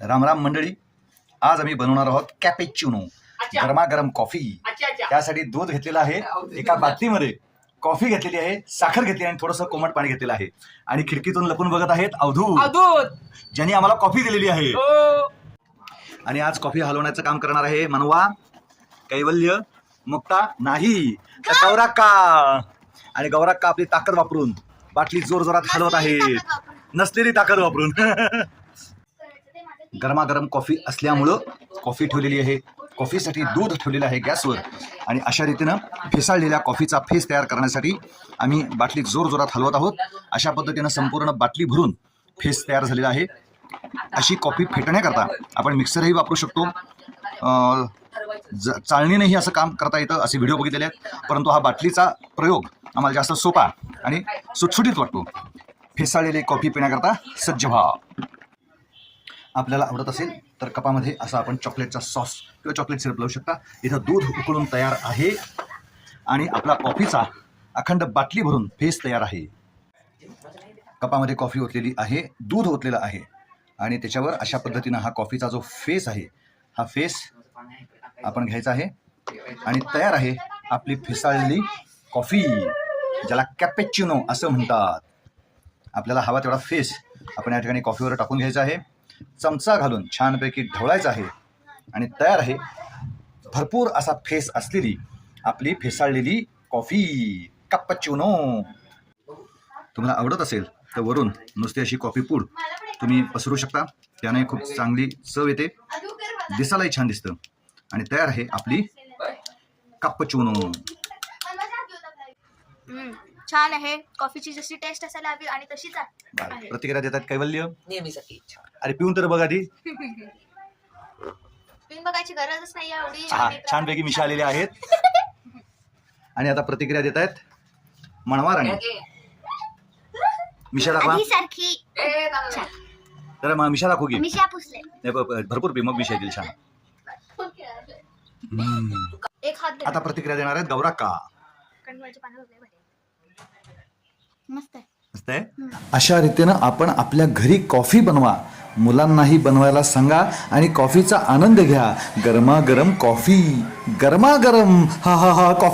राम राम मंडळी, आज आम्ही बनवणार आहोत कॅपेचिनो, गरमागरम कॉफी। त्यासाठी दूध घेतलेलं आहे, एका बाटलीमध्ये कॉफी घेतलेली आहे, साखर घेतली आणि थोडंसं कोमट पाणी घेतलेलं आहे आणि खिडकीतून लपून बघत आहेत अवधूत, ज्यांनी आम्हाला कॉफी दिलेली आहे। आणि आज कॉफी हलवण्याचं काम करणार आहे मनवा, कैवल्य, मुक्ता नाही तर गौराक्का। आणि गौराक्का आपली ताकद वापरून बाटली जोर जोरात हलवत आहे, नसलेली ताकद वापरून। गरमागरम कॉफी असल्यामुळं कॉफी ठेवलेली आहे, कॉफीसाठी दूध ठेवलेलं आहे गॅसवर आणि अशा रीतीनं फेसाळलेल्या कॉफीचा फेस तयार करण्यासाठी आम्ही बाटली जोर जोरात हलवत आहोत। अशा पद्धतीनं संपूर्ण बाटली भरून फेस तयार झालेला आहे। अशी कॉफी फेटण्याकरता आपण मिक्सरही वापरू शकतो, चाळणीनेही असं काम करता येतं, असे व्हिडिओ बघितलेले आहेत। परंतु हा बाटलीचा प्रयोग आम्हाला जास्त सोपा आणि सुटसुटीत वाटतो। फेसाळलेली कॉफी पिण्याकरता सज्ज व्हा। आपल्याला आवडत असेल तर कपामध्ये असा आपण चॉकलेटचा सॉस किंवा चॉकलेट सिरप लावू शकता। इथं दूध उकळून तयार आहे आणि आपला कॉफीचा अखंड बाटली भरून फेस तयार आहे। कपामध्ये कॉफी ओतलेली आहे, दूध ओतलेलं आहे आणि त्याच्यावर अशा पद्धतीनं हा कॉफीचा जो फेस आहे, हा फेस आपण घ्यायचा आहे आणि तयार आहे आपली फेसाळलेली कॉफी, ज्याला कॅपेचिनो असं म्हणतात। आपल्याला हवा तेवढा फेस आपण या ठिकाणी कॉफीवर टाकून घ्यायचा आहे, चमचा घालून छानपैकी ढवळायचा आहे आणि तयार आहे भरपूर असा फेस असलेली आपली फेसाळलेली कॉफी, कॅपेचिनो। तुम्हाला आवडत असेल तर वरून नुसती अशी कॉफी पूड तुम्ही पसरू शकता, त्याने खूप चांगली चव येते, दिसायलाही छान दिसतं आणि तयार आहे आपली कॅपेचिनो। छान आहे, कॉफीची जशी टेस्ट असायला हवी आणि तशीच आहे। प्रतिक्रिया देतात कैवल्य, नेहमीसाठी इच्छा। अरे पिऊन तर बघा ती, पिऊन बघायची गरजच नाही एवढी छानपैकी मिशा आलेल्या आहेत। आणि आता प्रतिक्रिया देत आहेत मनवा राणी, मिशा दाखवा सारखी तर मग मिशा दाखवू की मिशा पुसले भरपूर पी, मग मिशा येतील छान। एक हात आता प्रतिक्रिया देणार आहेत गौराक्का। मस्त आहे, मस्त आहे। अशा रीतीनं आपण आपल्या घरी कॉफी बनवा, मुलांनाही बनवायला सांगा आणि कॉफीचा आनंद घ्या। गरमागरम कॉफी, गरमागरम हा हा हा कॉफी।